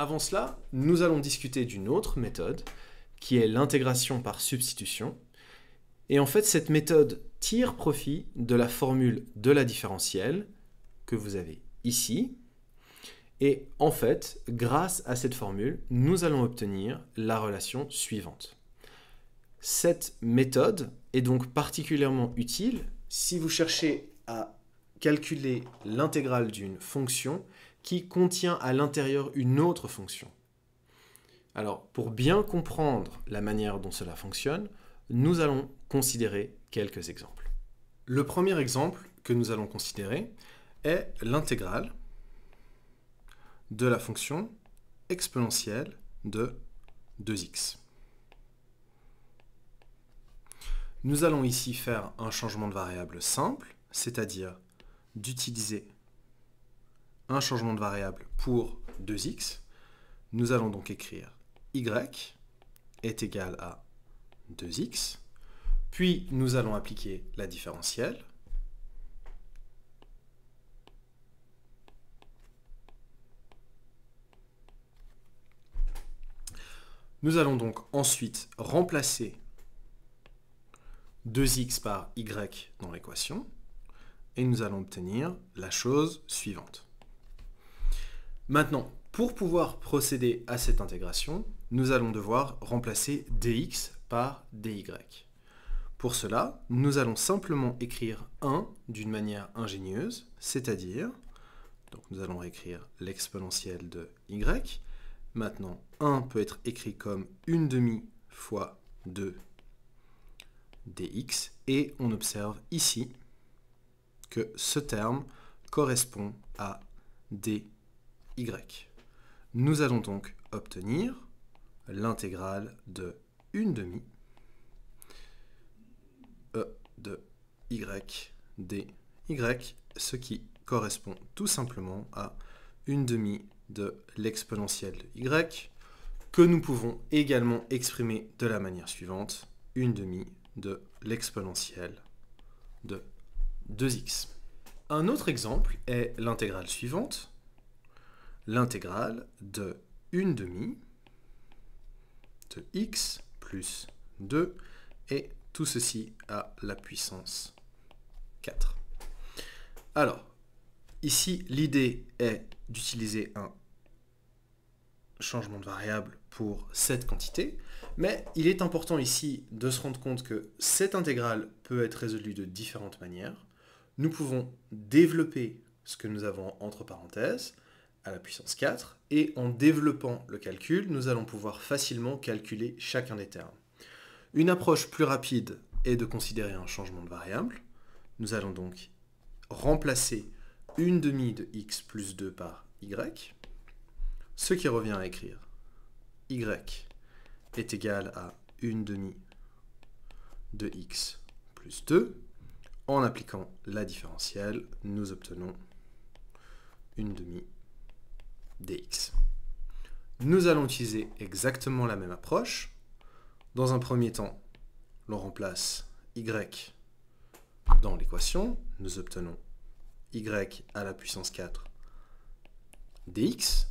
Avant cela, nous allons discuter d'une autre méthode, qui est l'intégration par substitution. Et en fait, cette méthode tire profit de la formule de la différentielle que vous avez ici. Et en fait, grâce à cette formule, nous allons obtenir la relation suivante. Cette méthode est donc particulièrement utile si vous cherchez à calculer l'intégrale d'une fonction qui contient à l'intérieur une autre fonction. Alors, pour bien comprendre la manière dont cela fonctionne, nous allons considérer quelques exemples. Le premier exemple que nous allons considérer est l'intégrale de la fonction exponentielle de 2x. Nous allons ici faire un changement de variable simple, c'est-à-dire d'utiliser un changement de variable pour 2x. Nous allons donc écrire y est égal à 2x, puis nous allons appliquer la différentielle. Nous allons donc ensuite remplacer 2x par y dans l'équation, et nous allons obtenir la chose suivante. Maintenant, pour pouvoir procéder à cette intégration, nous allons devoir remplacer dx par dy. Pour cela, nous allons simplement écrire 1 d'une manière ingénieuse, c'est-à-dire, donc nous allons écrire l'exponentielle de y. Maintenant, 1 peut être écrit comme 1/2 fois 2 dx, et on observe ici que ce terme correspond à dy. Nous allons donc obtenir l'intégrale de 1/2 e de y dy, ce qui correspond tout simplement à 1/2 de l'exponentielle de y, que nous pouvons également exprimer de la manière suivante, 1/2 de l'exponentielle de 2x. Un autre exemple est l'intégrale suivante, l'intégrale de 1/2 de x plus 2, et tout ceci à la puissance 4. Alors, ici, l'idée est d'utiliser un changement de variable pour cette quantité, mais il est important ici de se rendre compte que cette intégrale peut être résolue de différentes manières. Nous pouvons développer ce que nous avons entre parenthèses à la puissance 4, et en développant le calcul, nous allons pouvoir facilement calculer chacun des termes. Une approche plus rapide est de considérer un changement de variable. Nous allons donc remplacer 1/2 de x plus 2 par y, ce qui revient à écrire y est égal à 1/2 de x plus 2. En appliquant la différentielle, nous obtenons 1/2 dx. Nous allons utiliser exactement la même approche. Dans un premier temps, l'on remplace y dans l'équation. Nous obtenons y à la puissance 4 dx.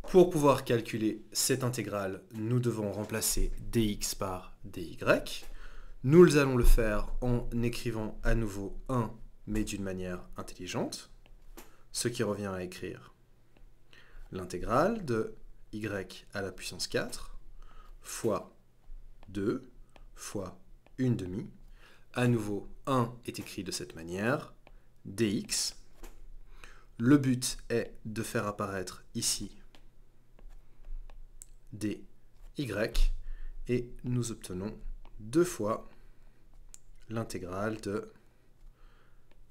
Pour pouvoir calculer cette intégrale, nous devons remplacer dx par dy. Nous allons le faire en écrivant à nouveau 1, mais d'une manière intelligente, ce qui revient à écrire l'intégrale de y à la puissance 4 fois 2 fois 1/2. À nouveau, 1 est écrit de cette manière, dx. Le but est de faire apparaître ici dy, et nous obtenons 2 fois l'intégrale de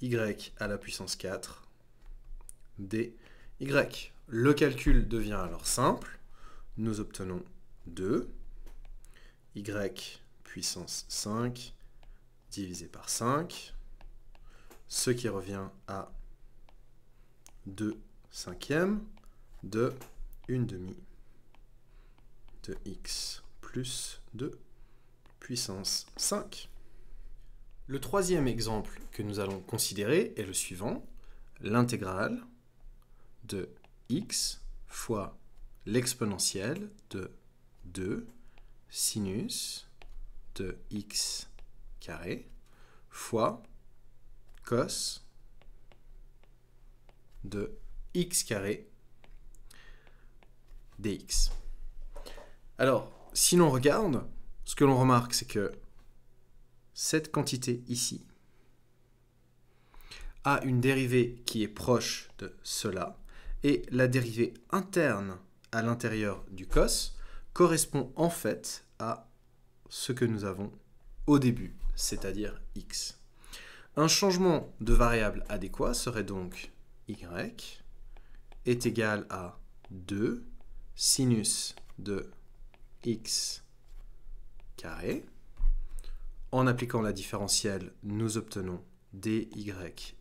y à la puissance 4 dy. Le calcul devient alors simple. Nous obtenons 2 y puissance 5 divisé par 5, ce qui revient à 2/5 de 1/2 de x plus 2 puissance 5. Le troisième exemple que nous allons considérer est le suivant, l'intégrale de x fois l'exponentielle de 2 sinus de x carré fois cos de x carré dx. Alors, si l'on regarde, ce que l'on remarque, c'est que cette quantité ici a une dérivée qui est proche de cela, et la dérivée interne à l'intérieur du cos correspond en fait à ce que nous avons au début, c'est-à-dire x. Un changement de variable adéquat serait donc y est égal à 2 sinus de x carré. En appliquant la différentielle, nous obtenons dy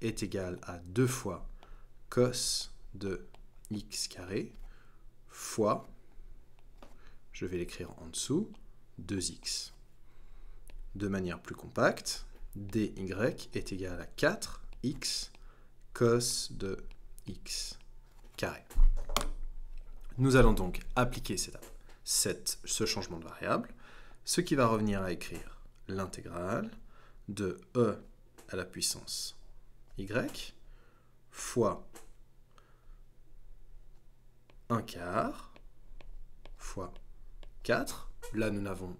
est égal à 2 fois cos de x carré fois, je vais l'écrire en dessous, 2x. De manière plus compacte, dy est égal à 4x cos de x carré. Nous allons donc appliquer ce changement de variable, ce qui va revenir à écrire l'intégrale de e à la puissance y fois 1/4 fois 4. Là, nous n'avons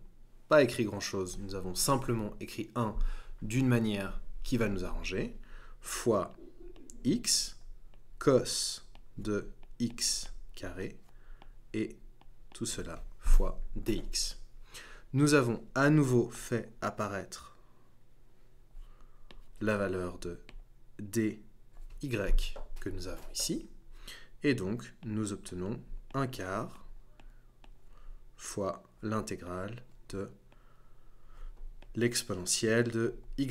pas écrit grand-chose, nous avons simplement écrit 1 d'une manière qui va nous arranger, fois x cos de x carré, et tout cela fois dx. Nous avons à nouveau fait apparaître la valeur de dy que nous avons ici, et donc nous obtenons 1/4 fois l'intégrale de l'exponentielle de y,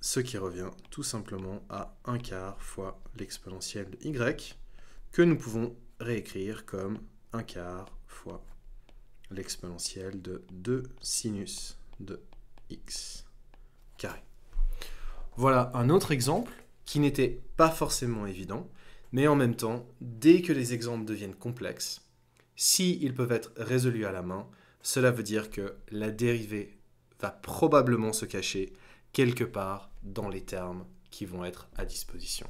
ce qui revient tout simplement à 1/4 fois l'exponentielle de y, que nous pouvons réécrire comme 1/4 fois l'exponentielle de 2 sinus de x carré. Voilà un autre exemple qui n'était pas forcément évident, mais en même temps, dès que les exemples deviennent complexes, s'ils peuvent être résolus à la main, cela veut dire que la dérivée va probablement se cacher quelque part dans les termes qui vont être à disposition.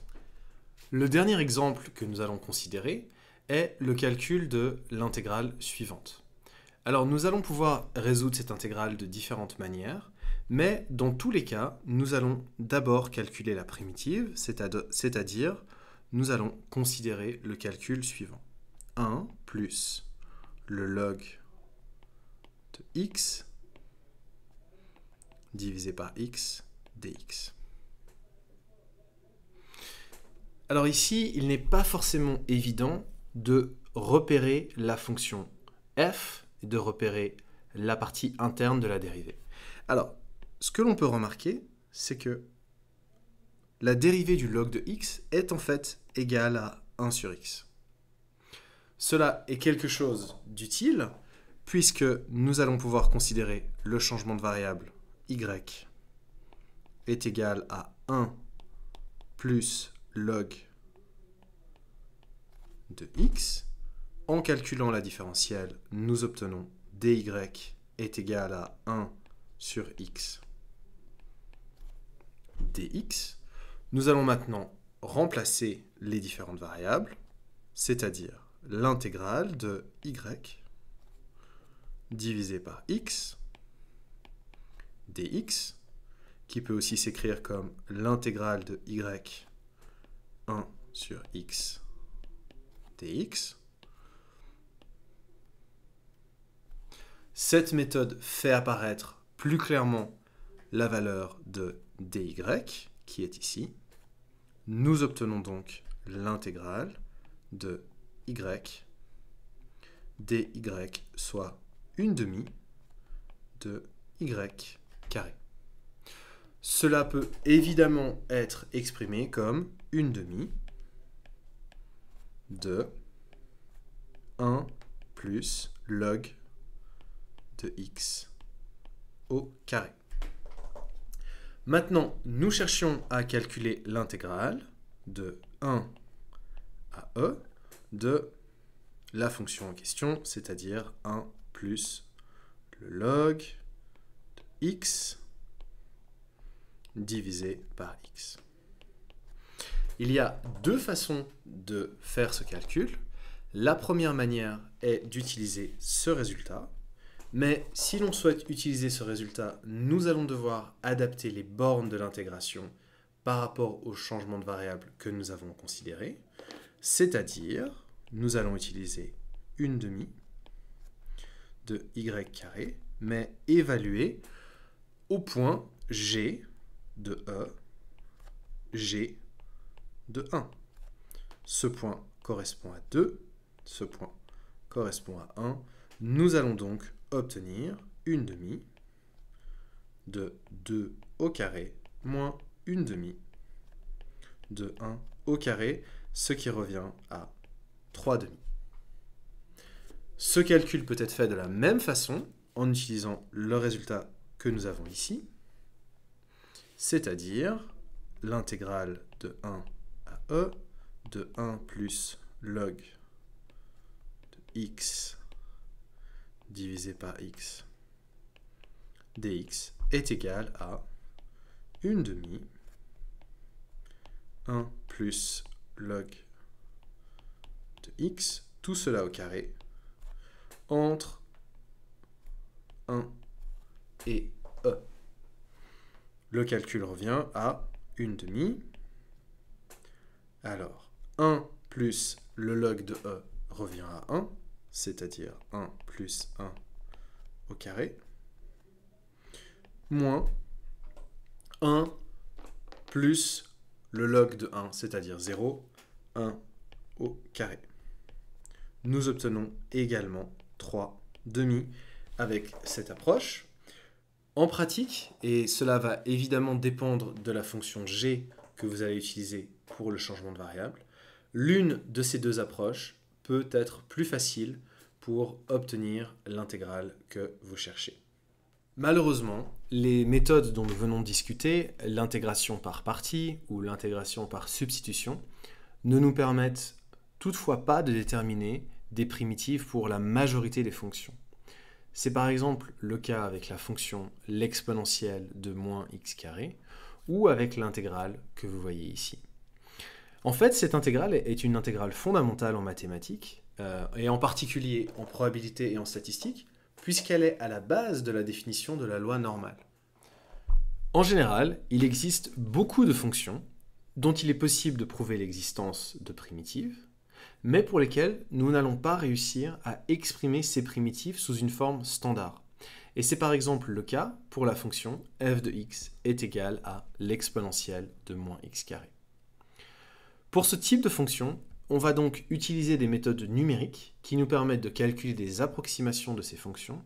Le dernier exemple que nous allons considérer est le calcul de l'intégrale suivante. Alors nous allons pouvoir résoudre cette intégrale de différentes manières, mais dans tous les cas, nous allons d'abord calculer la primitive, c'est-à-dire nous allons considérer le calcul suivant. 1 plus le log de x divisé par x dx. Alors ici, il n'est pas forcément évident de repérer la fonction f et de repérer la partie interne de la dérivée. Alors, ce que l'on peut remarquer, c'est que la dérivée du log de x est en fait égale à 1 sur x. Cela est quelque chose d'utile, puisque nous allons pouvoir considérer le changement de variable y est égal à 1 plus log de x. En calculant la différentielle, nous obtenons dy est égal à 1 sur x dx. Nous allons maintenant remplacer les différentes variables, c'est-à-dire l'intégrale de y divisé par x dx, qui peut aussi s'écrire comme l'intégrale de y 1 sur x dx. Cette méthode fait apparaître plus clairement la valeur de dy, qui est ici. Nous obtenons donc l'intégrale de y dy, soit 1/2 de y carré. Cela peut évidemment être exprimé comme 1/2 de 1 plus log de x au carré. Maintenant, nous cherchions à calculer l'intégrale de 1 à e de la fonction en question, c'est-à-dire 1 plus le log de x divisé par x. Il y a deux façons de faire ce calcul. La première manière est d'utiliser ce résultat, mais si l'on souhaite utiliser ce résultat, nous allons devoir adapter les bornes de l'intégration par rapport au changement de variable que nous avons considéré, c'est-à-dire, nous allons utiliser une demi de y carré, mais évaluée au point g de e, g de 1. Ce point correspond à 2, ce point correspond à 1. Nous allons donc obtenir une demi de 2 au carré moins une demi de 1 au carré, ce qui revient à 3 demi. Ce calcul peut être fait de la même façon en utilisant le résultat que nous avons ici, c'est-à-dire l'intégrale de 1 à e de 1 plus log de x divisé par x dx est égal à une demi 1 plus log de x, tout cela au carré, entre 1 et e. Le calcul revient à une demi. Alors, 1 plus le log de e revient à 1, c'est-à-dire 1 plus 1 au carré, moins 1 plus le log de 1, c'est-à-dire 0, 1 au carré. Nous obtenons également 3 demi avec cette approche. En pratique, et cela va évidemment dépendre de la fonction g que vous allez utiliser pour le changement de variable, l'une de ces deux approches peut être plus facile pour obtenir l'intégrale que vous cherchez. Malheureusement, les méthodes dont nous venons de discuter, l'intégration par partie ou l'intégration par substitution, ne nous permettent toutefois pas de déterminer des primitives pour la majorité des fonctions. C'est par exemple le cas avec la fonction l'exponentielle de moins x carré ou avec l'intégrale que vous voyez ici. En fait, cette intégrale est une intégrale fondamentale en mathématiques et en particulier en probabilité et en statistique, puisqu'elle est à la base de la définition de la loi normale. En général, il existe beaucoup de fonctions dont il est possible de prouver l'existence de primitives, mais pour lesquelles nous n'allons pas réussir à exprimer ces primitives sous une forme standard. Et c'est par exemple le cas pour la fonction f de x est égale à l'exponentielle de moins x carré. Pour ce type de fonction, on va donc utiliser des méthodes numériques qui nous permettent de calculer des approximations de ces fonctions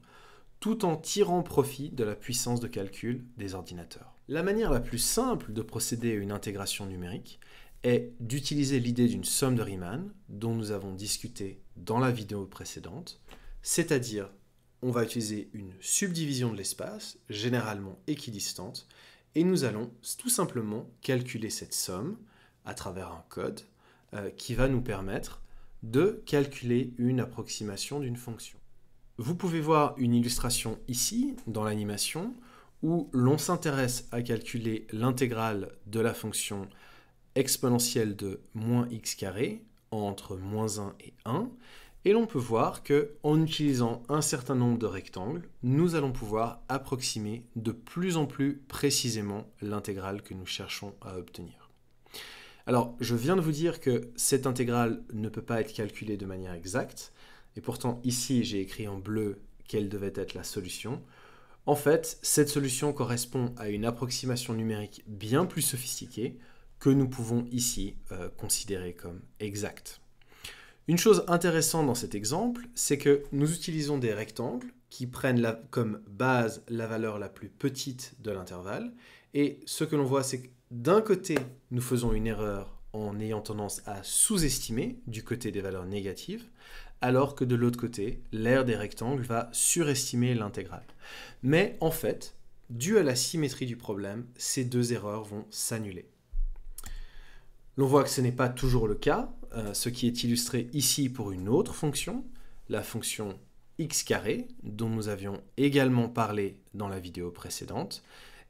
tout en tirant profit de la puissance de calcul des ordinateurs. La manière la plus simple de procéder à une intégration numérique est d'utiliser l'idée d'une somme de Riemann dont nous avons discuté dans la vidéo précédente, c'est-à-dire on va utiliser une subdivision de l'espace, généralement équidistante, et nous allons tout simplement calculer cette somme à travers un code qui va nous permettre de calculer une approximation d'une fonction. Vous pouvez voir une illustration ici, dans l'animation, où l'on s'intéresse à calculer l'intégrale de la fonction exponentielle de moins x carré entre moins 1 et 1, et l'on peut voir qu'en utilisant un certain nombre de rectangles, nous allons pouvoir approximer de plus en plus précisément l'intégrale que nous cherchons à obtenir. Alors, je viens de vous dire que cette intégrale ne peut pas être calculée de manière exacte, et pourtant ici j'ai écrit en bleu quelle devait être la solution. En fait, cette solution correspond à une approximation numérique bien plus sophistiquée que nous pouvons ici considérer comme exacte. Une chose intéressante dans cet exemple, c'est que nous utilisons des rectangles qui prennent comme base la valeur la plus petite de l'intervalle, et ce que l'on voit, c'est que d'un côté, nous faisons une erreur en ayant tendance à sous-estimer du côté des valeurs négatives, alors que de l'autre côté, l'aire des rectangles va surestimer l'intégrale. Mais en fait, dû à la symétrie du problème, ces deux erreurs vont s'annuler. L'on voit que ce n'est pas toujours le cas. ce qui est illustré ici pour une autre fonction, la fonction x carré, dont nous avions également parlé dans la vidéo précédente.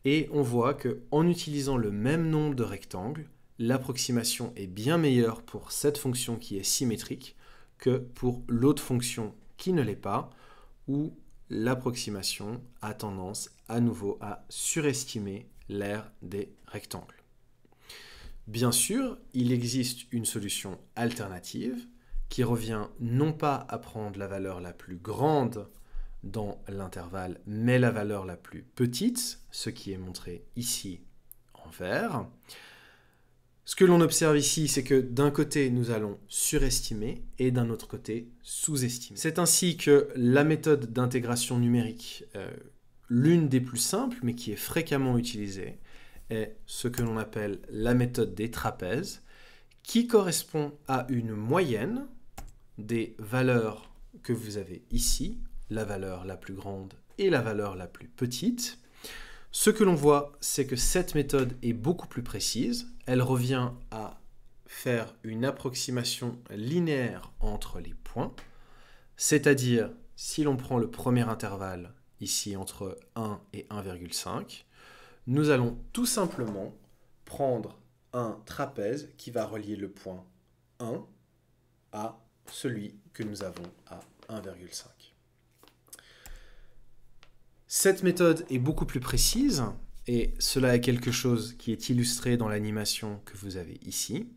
Et on voit qu'en utilisant le même nombre de rectangles, l'approximation est bien meilleure pour cette fonction qui est symétrique que pour l'autre fonction qui ne l'est pas, où l'approximation a tendance à nouveau à surestimer l'aire des rectangles. Bien sûr, il existe une solution alternative qui revient non pas à prendre la valeur la plus grande dans l'intervalle, mais la valeur la plus petite, ce qui est montré ici en vert. Ce que l'on observe ici, c'est que d'un côté, nous allons surestimer et d'un autre côté, sous-estimer. C'est ainsi que la méthode d'intégration numérique, l'une des plus simples, mais qui est fréquemment utilisée, est ce que l'on appelle la méthode des trapèzes, qui correspond à une moyenne des valeurs que vous avez ici, la valeur la plus grande et la valeur la plus petite. Ce que l'on voit, c'est que cette méthode est beaucoup plus précise. Elle revient à faire une approximation linéaire entre les points, c'est-à-dire si l'on prend le premier intervalle, ici entre 1 et 1,5, nous allons tout simplement prendre un trapèze qui va relier le point 1 à celui que nous avons à 1,5. Cette méthode est beaucoup plus précise et cela est quelque chose qui est illustré dans l'animation que vous avez ici.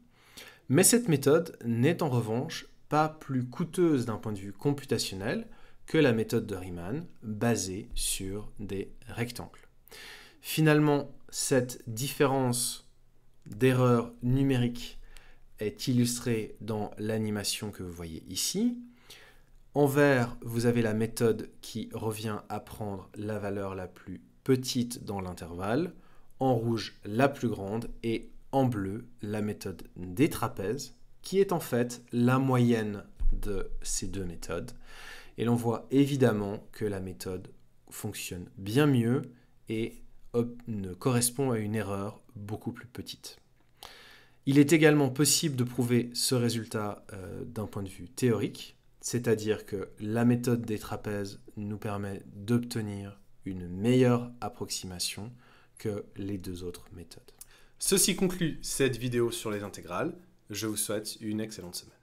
Mais cette méthode n'est en revanche pas plus coûteuse d'un point de vue computationnel que la méthode de Riemann basée sur des rectangles. Finalement, cette différence d'erreur numérique est illustrée dans l'animation que vous voyez ici. En vert, vous avez la méthode qui revient à prendre la valeur la plus petite dans l'intervalle, en rouge la plus grande et en bleu la méthode des trapèzes, qui est en fait la moyenne de ces deux méthodes. Et l'on voit évidemment que la méthode fonctionne bien mieux et correspond à une erreur beaucoup plus petite. Il est également possible de prouver ce résultat d'un point de vue théorique, c'est-à-dire que la méthode des trapèzes nous permet d'obtenir une meilleure approximation que les deux autres méthodes. Ceci conclut cette vidéo sur les intégrales. Je vous souhaite une excellente semaine.